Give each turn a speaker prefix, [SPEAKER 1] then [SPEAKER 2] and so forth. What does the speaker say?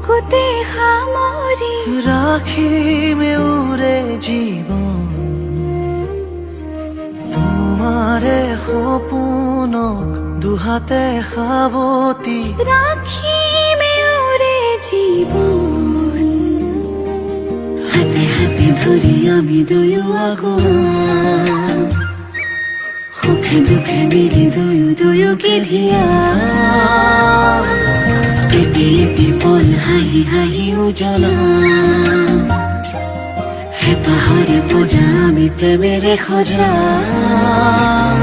[SPEAKER 1] বুকুতে সামৰি
[SPEAKER 2] ৰাখিমে উৰে জীৱন তোমাৰে সপোনক দুহাতে সাৱটি
[SPEAKER 1] ৰাখিমে উৰে জীৱন হাতে হাতে ধৰি আমি দুয়ো আগুৱাম সুখে দুখে মিলি দুয়োকে ধিয়াম এটি এটি পল হাঁহি হাঁহি উজ্বলাম হেঁপাহৰে পূজা আমি প্ৰেমেৰে সজাম